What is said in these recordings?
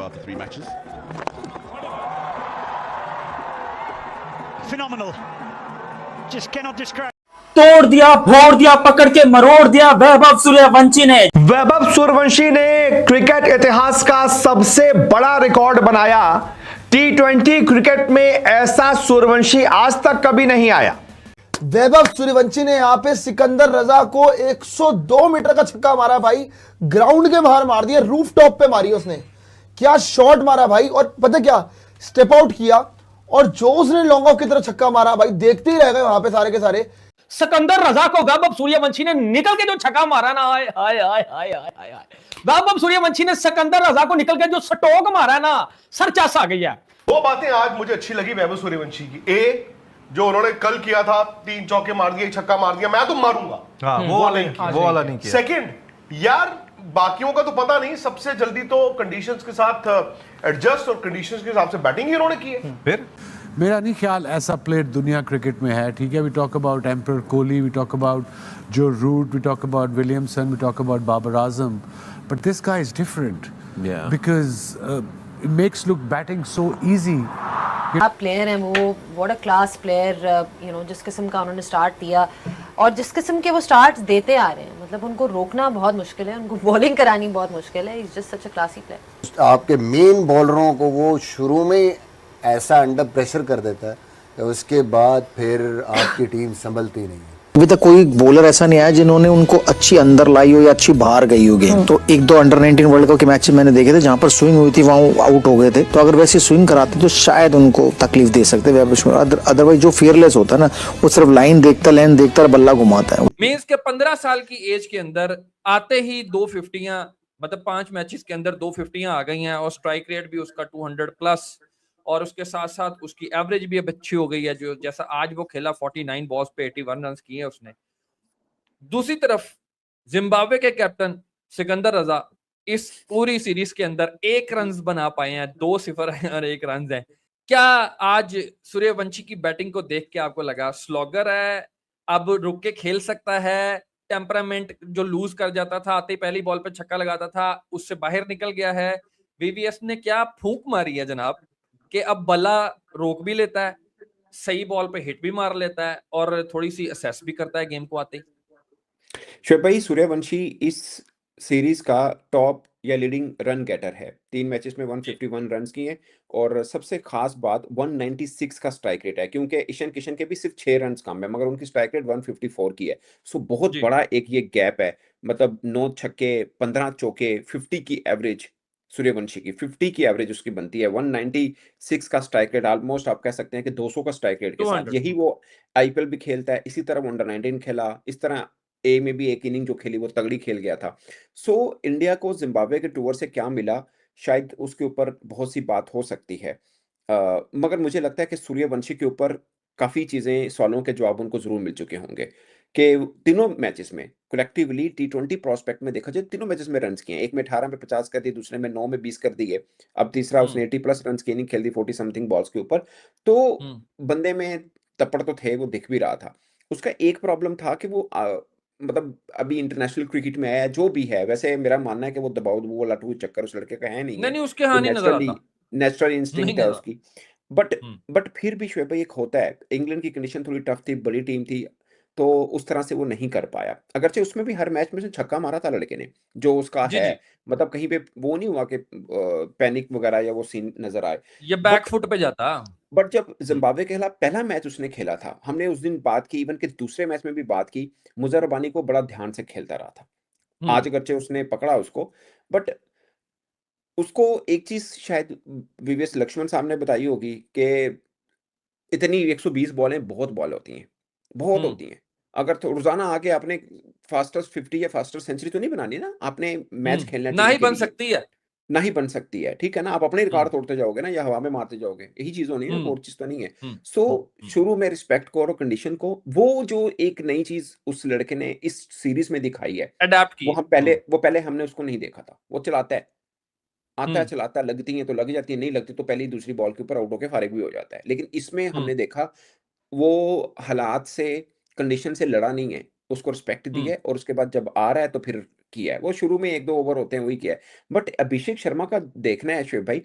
after 3 matches. Phenomenal. Just cannot describe. तोड़ दिया, फोड़ दिया, पकड़ के मरोड़ दिया वैभव सूर्यवंशी ने। वैभव सूर्यवंशी ने क्रिकेट इतिहास का सबसे बड़ा रिकॉर्ड बनाया। T20 क्रिकेट में ऐसा सूर्यवंशी आज तक कभी नहीं आया। वैभव सूर्यवंशी ने यहां पे सिकंदर रजा को 102 मीटर का छक्का मारा भाई, ग्राउंड के बाहर मार दिया, रूफ टॉप पे मारी उसने। क्या शॉट मारा भाई, और पता क्या, स्टेप आउट किया और जो उसने लॉन्ग ऑफ की तरह छक्का मारा भाई, देखते ही रह गए वहां पे सारे के सारे। सिकंदर रजा को वैभव सूर्यवंशी ने निकल के जो छक्का मारा ना, हाय हाय हाय हाय हाय हाय, वैभव सूर्यवंशी ने सिकंदर रजा को निकल के जो स्टोक मारा ना, सर चास आ गई है। दो बातें आज मुझे अच्छी लगी वैभव सूर्यवंशी की। ए, जो उन्होंने कल किया था, 3 चौके मार दिए, छक्का मार दिया, मैं तो मारूंगा, वो वाला नहीं किया। सेकंड, यार बाकियों का तो पता नहीं, सबसे जल्दी तो कंडीशंस के साथ एडजस्ट और कंडीशंस के हिसाब से बैटिंग ही उन्होंने की है। फिर मेरा नहीं ख्याल ऐसा प्लेयर दुनिया क्रिकेट में है। ठीक है, वी टॉक अबाउट एम्पर Kohli, we talk about Joe Root, we talk about Williamson, we talk about Babar Azam, but this guy is different because it makes look batting so easy. आप प्लेयर हैं वो, what a class player, you know, जिस किस्म का उन्होंने start दिया और जिस किस्म के वो स्टार्ट्स देते आ रहे हैं, मतलब उनको रोकना बहुत मुश्किल है, उनको बॉलिंग करानी बहुत मुश्किल है। Is just such a classy player. आपके मेन बॉलरों को वो शुरू में ऐसा अंडर प्रेशर कर देता है कि उसके बाद फिर आपकी टीम संभलती नहीं है। अभी तक कोई बॉलर ऐसा नहीं आया जिन्होंने उनको अच्छी अंदर लाई हो या अच्छी बाहर गई हो गेम। तो 1-2 अंडर 19 वर्ल्ड कप के मैच मैंने देखे थे जहां पर स्विंग हुई थी, वहां आउट हो गए थे। तो अगर वैसे स्विंग कराते तो शायद उनको तकलीफ दे सकते। अदरवाइज जो फियरलेस होता है ना, वो सिर्फ लाइन देखता, लाइन देखता और बल्ला घुमाता है। मींस के 15 साल की एज के अंदर आते ही 2 50यां, मतलब 5 मैचेस के अंदर 2 50यां आ गई हैं और स्ट्राइक रेट भी उसका 200 प्लस, और उसके साथ साथ उसकी एवरेज भी अब अच्छी हो गई है। जो जैसा आज वो खेला 49 बॉल्स पे 81 रन किए उसने। दूसरी तरफ जिम्बाब्वे के कैप्टन सिकंदर रजा इस पूरी सीरीज के अंदर 1 रन बना पाए हैं, 2-0 और 1 रन है। क्या आज सूर्यवंशी की बैटिंग को देख के आपको लगा स्लॉगर है, अब रुक के खेल सकता है, टेम्परामेंट जो लूज कर जाता था, आते ही पहली बॉल पे छक्का लगाता था, उससे बाहर निकल गया है? वीवीएस ने क्या फूंक मारी है जनाब कि अब बल्ला रोक भी लेता है, सही बॉल पे हिट भी मार लेता है और थोड़ी सी असेस भी करता है गेम को आते ही। शोएब भाई, सूर्यवंशी इस सीरीज का टॉप या लीडिंग रन गेटर है। 3 मैचेस में 151 रन किए और सबसे खास बात 196 का स्ट्राइक रेट है, क्योंकि ईशान किशन के भी सिर्फ 6 रन कम है मगर उनकी स्ट्राइक रेट 154 की है। सो बहुत बड़ा एक ये गैप है, मतलब 9 छक्के 15 चौके 50 की एवरेज सूर्यवंशी की, 50 की एवरेज उसकी बनती है। 196 का स्ट्राइक रेट, ऑलमोस्ट आप कह सकते हैं कि 200 का स्ट्राइक रेट के साथ यही वो आईपीएल भी खेलता है। इसी तरह अंडर 19 खेला, इस तरह ए में भी एक इनिंग जो खेली वो तगड़ी खेल गया था। सो इंडिया को जिम्बाब्वे के टूर से क्या मिला, शायद उसके ऊपर बहुत सी बात हो सकती है। मगर मुझे लगता है कि सूर्यवंशी के ऊपर काफी चीजें, सवालों के जवाब उनको जरूर मिल चुके होंगे कि तीनों मैचेस में कलेक्टिवली T20 प्रोस्पेक्ट में देखा जाए, तीनों मैचेस में रन किए। एक में 18 में 50 कर दिए, दूसरे में 9 में 20 कर दिए, अब तीसरा उसने 80 प्लस रन की इनिंग खेल दी 40 समथिंग बॉल्स के ऊपर। तो बंदे में तपड़ तो थे, वो दिख भी रहा था। उसका एक प्रॉब्लम था कि वो मतलब अभी इंटरनेशनल क्रिकेट में आया, जो भी है, वैसे मेरा मानना है कि वो दबाव वो लटू चक्कर उस लड़के का है नहीं, नहीं उसके हानि नजर आता, नेचुरल इंस्टिंक्ट है उसकी। बट फिर भी शोएब भाई एक होता है, इंग्लैंड की कंडीशन थोड़ी टफ थी, बड़ी टीम थी, तो उस तरह से वो नहीं कर पाया। अगरचे उसमें भी हर मैच में से छक्का मारा था लड़के ने, जो उसका है, मतलब कहीं पे वो नहीं हुआ कि पैनिक वगैरह या वो सीन नजर आए, ये बैक फुट पे जाता। बट जब जिम्बाब्वे के खिलाफ पहला मैच उसने खेला था, हमने उस दिन बात की, इवन के दूसरे मैच में भी बात की, मुजर रबानी को बड़ा ध्यान से खेलता रहा था। आज अगरचे उसने पकड़ा उसको, बट उसको एक चीज शायद वीवीएस लक्ष्मण साहब ने बताई होगी कि इतनी 120 बॉलें बहुत बॉल होती हैं, बहुत होती हैं। अगर तो रोजाना आके आपने फास्टेस्ट 50 या फास्टेस्ट सेंचुरी तो नहीं बनानी ना, आपने मैच खेलना ना ही बन सकती है, ना ही बन सकती है, ठीक है ना। आप अपने रिकॉर्ड तोड़ते जाओगे ना, या हवा में मारते जाओगे, यही चीज होनी है, और चीज तो नहीं है। सो शुरू में रिस्पेक्ट को और कंडीशन को, वो जो एक नई चीज उस लड़के ने इस सीरीज में दिखाई है, अडैप्ट की, वो पहले हमने उसको नहीं देखा था। वो चलाता है, आता है, चलाता है, लगती है तो लग जाती है, नहीं लगती तो पहली दूसरी बॉल के ऊपर आउट होकर फारिग भी हो जाता है। लेकिन इसमें हमने देखा वो हालात से, कंडीशन से लड़ा नहीं है, उसको रिस्पेक्ट दी है, और उसके बाद जब आ रहा है तो फिर किया है, वो शुरू में 1-2 ओवर होते हैं वही किया है। बट अभिषेक शर्मा का देखना है शोएब भाई,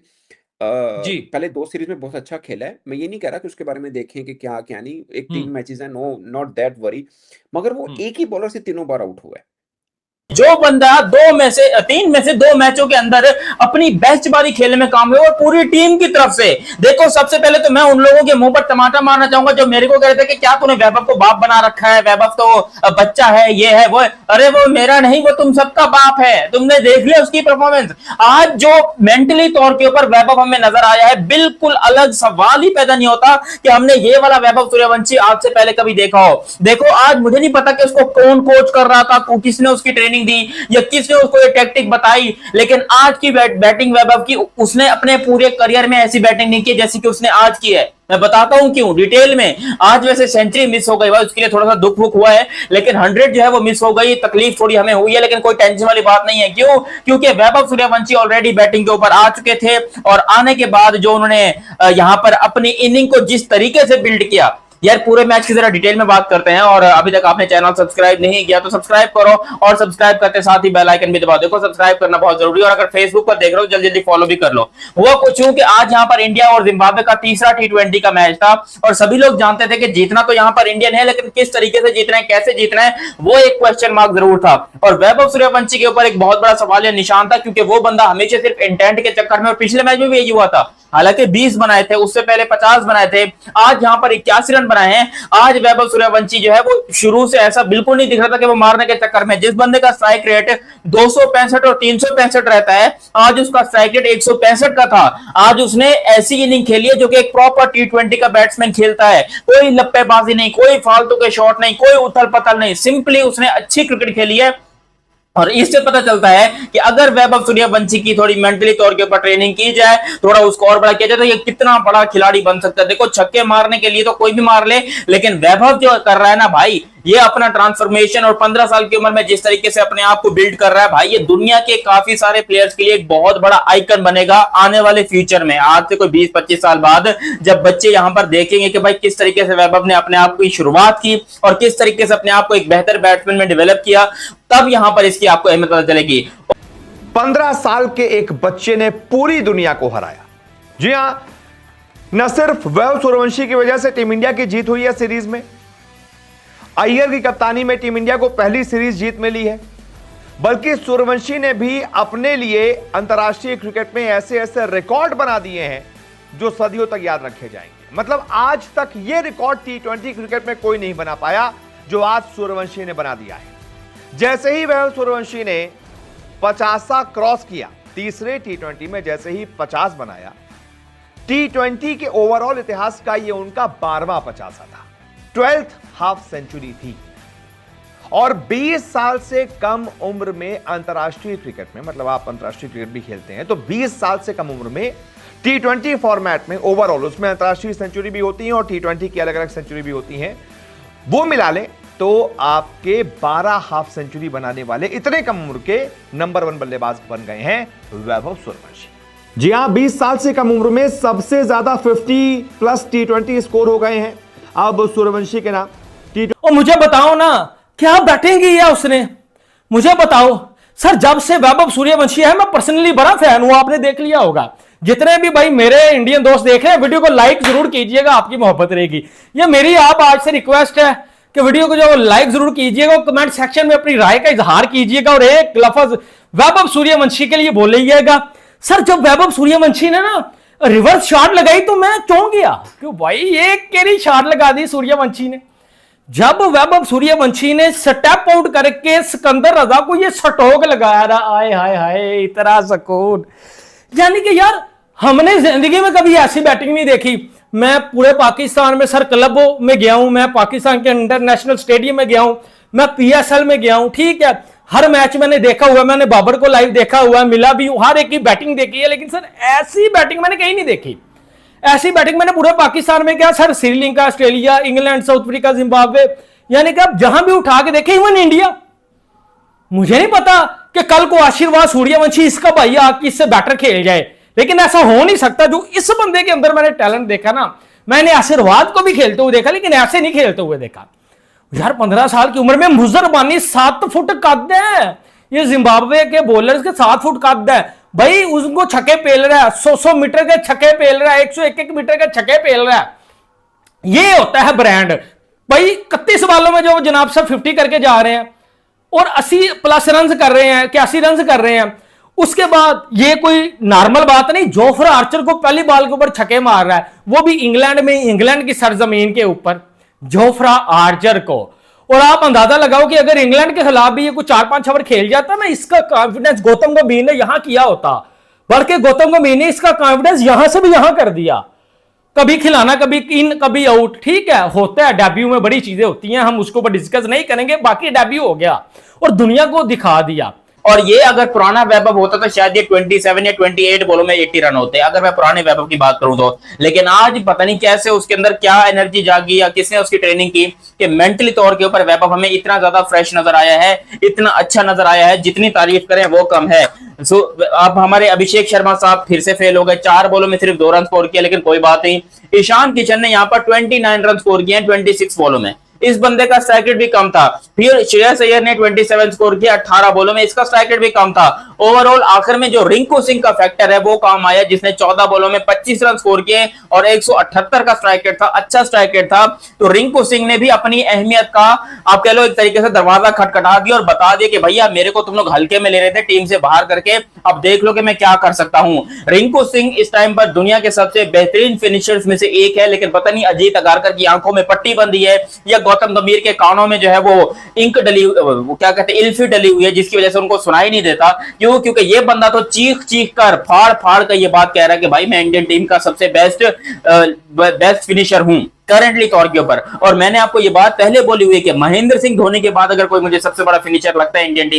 जी। पहले 2 सीरीज में बहुत अच्छा खेला है। मैं ये नहीं कह रहा कि उसके बारे में देखें कि क्या नहीं, एक 3 मैचेस हैं, नो नॉट दैट वरी, मगर वो एक ही बॉलर से तीनों बार आउट हुआ है। जो बंदा 3 में से 2 मैचों के अंदर अपनी बेस्ट बारी खेलने में कामयाब और पूरी टीम की तरफ से, देखो सबसे पहले तो मैं उन लोगों के मुंह पर टमाटर मारना चाहूंगा जो मेरे को कह रहे थे कि क्या तूने वैभव को बाप बना रखा है, वैभव तो बच्चा है, ये है वो है। अरे वो मेरा नहीं, वो तुम सबका बाप है। तुमने देख लिया उसकी परफॉर्मेंस। आज जो मेंटली तौर के ऊपर वैभव हमें नजर आया है, बिल्कुल अलग, सवाल ही पैदा नहीं होता कि हमने ये वाला वैभव सूर्यवंशी आज से पहले कभी देखा हो। देखो आज मुझे नहीं पता कि उसको कौन कोच कर रहा था, किसने उसकी ट्रेनिंग दी या किसने उसको ये टैक्टिक बताई, लेकिन आज की बैटिंग वैभव की, उसने अपने पूरे करियर में ऐसी बैटिंग नहीं की जैसी कि उसने आज की है। मैं बताता हूं क्यों डिटेल में। आज वैसे सेंचुरी मिस हो गई भाई, उसके लिए थोड़ा सा दुख हुआ है, लेकिन 100 जो है वो मिस हो गई, तकलीफ थोड़ी हमें हुई है, लेकिन कोई टेंशन वाली बात नहीं है। क्यों? क्योंकि वैभव सूर्यवंशी ऑलरेडी बैटिंग के ऊपर आ चुके थे और आने के बाद जो उन्होंने यहां पर अपनी इनिंग को जिस तरीके से बिल्ड किया, यार पूरे मैच की जरा डिटेल में बात करते हैं। और अभी तक आपने चैनल सब्सक्राइब नहीं किया तो सब्सक्राइब करो, और सब्सक्राइब करते साथ ही बेल आइकन भी दबाओ। देखो सब्सक्राइब करना बहुत जरूरी है, और अगर फेसबुक पर देख रहे हो जल्दी जल्दी फॉलो भी कर लो। हुआ कुछ यूं कि आज यहाँ पर इंडिया और जिम्बाब्वे का तीसरा T20 का मैच था, और सभी लोग जानते थे कि जीतना तो यहाँ पर इंडियन है, लेकिन किस तरीके से जीतना है, कैसे जीतना है, वो एक क्वेश्चन मार्क जरूर था। और वैभव सूर्यवंशी के ऊपर एक बहुत बड़ा सवाल या निशान था, क्योंकि वो बंदा हमेशा सिर्फ इंटेंट के चक्कर में, और पिछले मैच में भी यही हुआ था, हालांकि 20 बनाए थे, उससे पहले 50 बनाए थे, आज यहां पर 81 रन बनाए हैं। आज वैभव सूर्यवंशी जो है वो शुरू से ऐसा बिल्कुल नहीं दिख रहा था कि वो मारने के चक्कर में, जिस बंदे का स्ट्राइक रेट 265 और 365 रहता है, आज उसका स्ट्राइक रेट 165 का था। आज उसने ऐसी इनिंग खेली है जो कि एक प्रॉपर T20 का बैट्समैन खेलता है। कोई लप्पेबाजी नहीं, कोई फालतू के शॉट नहीं, कोई उथल पथल नहीं, सिंपली उसने अच्छी क्रिकेट खेली है। और इससे पता चलता है कि अगर वैभव सूर्यवंशी की थोड़ी मेंटली तौर के ऊपर ट्रेनिंग की जाए, थोड़ा उसको और बड़ा किया जाए, तो ये कितना बड़ा खिलाड़ी बन सकता है। देखो छक्के मारने के लिए तो कोई भी मार ले, लेकिन वैभव जो कर रहा है ना भाई, ये अपना ट्रांसफॉर्मेशन और 15 साल की उम्र में जिस तरीके से अपने आप को बिल्ड कर रहा है भाई, ये दुनिया के काफी सारे प्लेयर्स के लिए एक बहुत बड़ा आइकन बनेगा आने वाले फ्यूचर में। आज से कोई 20-25 साल बाद जब बच्चे यहां पर देखेंगे कि भाई किस तरीके से वैभव ने अपने आप की शुरुआत की और किस तरीके से अपने आप को एक बेहतर बैट्समैन में डेवलप किया, तब यहां पर इसकी आपको अहमियत पता चलेगी। 15 साल के एक बच्चे ने पूरी दुनिया को हराया। जी हां, न सिर्फ वैभव सूर्यवंशी की वजह से टीम इंडिया की जीत हुई है सीरीज में, अय्यर की कप्तानी में टीम इंडिया को पहली सीरीज जीत मिली है, बल्कि सूर्यवंशी ने भी अपने लिए अंतर्राष्ट्रीय क्रिकेट में ऐसे ऐसे रिकॉर्ड बना दिए हैं जो सदियों तक याद रखे जाएंगे। मतलब आज तक ये रिकॉर्ड T20 क्रिकेट में कोई नहीं बना पाया जो आज सूर्यवंशी ने बना दिया है। जैसे ही वैभव सूर्यवंशी ने 50 क्रॉस किया, तीसरे T20 में जैसे ही 50 बनाया, T20 के ओवरऑल इतिहास का यह उनका 12वां 50 था, 12th हाफ सेंचुरी थी। और 20 साल से कम उम्र में अंतर्राष्ट्रीय क्रिकेट में, मतलब आप अंतर्राष्ट्रीय क्रिकेट भी खेलते हैं, तो 20 साल से कम उम्र में T20 फॉर्मेट में ओवरऑल, उसमें अंतर्राष्ट्रीय सेंचुरी भी होती है और T20 की अलग अलग सेंचुरी भी होती है, वो मिला ले तो आपके 12 हाफ सेंचुरी बनाने वाले इतने कम उम्र के नंबर 1 बल्लेबाज बन गए हैं वैभव सूर्यवंशी। जी हां, 20 साल से कम उम्र में सबसे ज्यादा 50+ T20 स्कोर हो गए हैं अब सूर्यवंशी के नाम। और मुझे बताओ ना, क्या बैटिंग की है उसने, मुझे बताओ सर। जब से वैभव सूर्यवंशी है, मैं पर्सनली बड़ा फैन हूं, आपने देख लिया होगा। जितने भी भाई मेरे इंडियन दोस्त देख रहे हैं, वीडियो को लाइक जरूर कीजिएगा, आपकी मोहब्बत रहेगी। ये मेरी आप आज से रिक्वेस्ट है कि वीडियो को जो लाइक जरूर कीजिएगा, कमेंट सेक्शन में अपनी राय का इजहार कीजिएगा, और एक लफ्ज वैभव सूर्यवंशी के लिए बोलिएगा। सर जब वैभव सूर्यवंशी ने ना रिवर्स शॉट लगाई तो मैं चौंक गया, क्यों भाई ये केरी शॉट लगा दी सूर्यवंशी ने। जब वैभव सूर्यवंशी ने स्टेप आउट करके सिकंदर रजा को ये सटोक लगाया रहा, आए हाय हाय इतना सुकून। यानी कि यार हमने जिंदगी में कभी ऐसी बैटिंग नहीं देखी। मैं पूरे पाकिस्तान में सर क्लबों में गया हूं, मैं पाकिस्तान के इंटरनेशनल स्टेडियम में गया हूं, मैं PSL में गया हूं, ठीक है, हर मैच मैंने देखा हुआ, मैंने बाबर को लाइव देखा हुआ, मिला भी हूं, हर एक की बैटिंग देखी है, लेकिन सर ऐसी बैटिंग मैंने कहीं नहीं देखी। ऐसी बैटिंग मैंने पूरे पाकिस्तान में क्या sir, Sri Lanka, Australia, England, south Africa, Zimbabwe, यानी कि आप जहां भी उठा के देखे, इवन इंडिया। मुझे नहीं पता कि कल को आशीर्वाद सूर्यवंशी इसका भाई आके इससे बैटर खेल जाए, लेकिन ऐसा हो नहीं सकता। जो इस बंदे के अंदर मैंने टैलेंट देखा ना, मैंने आशीर्वाद को भी खेलते हुए देखा, लेकिन ऐसे नहीं खेलते हुए देखा। यार 15 साल की उम्र में मुजर बानी 7 फुट कद है, ये जिम्बाब्वे के बॉलर्स के 7 फुट कद है भाई, उसको छक्के पेल रहा है, 100 मीटर के छक्के पेल रहा है, 101 मीटर के छक्के पेल रहा है। ये होता है ब्रांड भाई। 31 बालों में जो जनाब सब 50 करके जा रहे हैं और 80 प्लस रन कर रहे हैं, 81 रन कर रहे हैं, उसके बाद ये कोई नॉर्मल बात नहीं। जोफ्रा आर्चर को पहली बॉल के ऊपर छक्के मार रहा है, वो भी इंग्लैंड में, इंग्लैंड की सरजमीन के ऊपर, जोफ्रा आर्चर को। और आप अंदाजा लगाओ कि अगर इंग्लैंड के खिलाफ भी ये कुछ 4-5 ओवर खेल जाता ना, इसका कॉन्फिडेंस गौतम गंभीर ने यहां किया होता, बल्कि गौतम गंभीर ने इसका कॉन्फिडेंस यहां से भी यहां कर दिया। कभी खिलाना, कभी इन, कभी आउट, ठीक है, होता है, डेब्यू में बड़ी चीजें होती हैं, हम उसको ऊपर डिस्कस नहीं करेंगे। बाकी डेब्यू हो गया और दुनिया को दिखा दिया। और ये अगर पुराना वैभव होता तो शायद ये 27 या 28 बॉलों में 80 रन होते, अगर मैं पुराने वैभव की बात करूं तो। लेकिन आज पता नहीं कैसे उसके अंदर क्या एनर्जी जागी या किसने उसकी ट्रेनिंग की कि मेंटली तौर के ऊपर वैभव हमें इतना ज्यादा फ्रेश नजर आया है, इतना अच्छा नजर आया है, जितनी तारीफ करें वो कम है। अब हमारे अभिषेक शर्मा साहब फिर से फेल हो गए, 4 बॉलों में सिर्फ 2 रन स्कोर किया, लेकिन कोई बात नहीं। ईशान किशन ने यहाँ पर 29 रन स्कोर किए हैं 26 बॉलों में, इस बंदे का स्ट्राइक रेट भी कम था। फिर श्रेयस अय्यर ने 27 स्कोर किया 18 बॉलों में, इसका स्ट्राइक रेट भी कम था। ओवरऑल आखिर में जो रिंकू सिंह का फैक्टर है वो काम आया, जिसने 14 बॉलों में 25 रन स्कोर किए और 178 का स्ट्राइक रेट था, अच्छा स्ट्राइक रेट था। तो रिंकू सिंह ने भी अपनी अहमियत का आप कह लो एक तरीके से दरवाजा खटखटा दिया और बता दिया कि भैया मेरे को तुम लोग हल्के में ले रहे थे टीम से बाहर करके, अब देख लो कि मैं क्या कर सकता हूं। रिंकू सिंह इस टाइम पर दुनिया के सबसे बेहतरीन फिनिशर्स में से एक है, लेकिन पता नहीं अजीत अगारकर की आंखों में पट्टी बंधी है या गौतम गंभीर के कानों में जो है वो इंक डली, वो क्या कहते हैं, इल्फी डली हुई है, जिसकी वजह से उनको सुनाई नहीं देता। क्यों? क्योंकि ये बंदा तो चीख चीख कर, फाड़ फाड़ कर ये बात कह रहा है कि भाई मैं इंडियन टीम का सबसे बेस्ट फिनिशर हूं करंटली तौर के ऊपर। और मैंने आपको ये बात पहले बोली हुई है कि महेंद्र सिंह धोनी के बाद अगर कोई मुझे सबसे बड़ा फिनिशर लगता है इंडियन टीम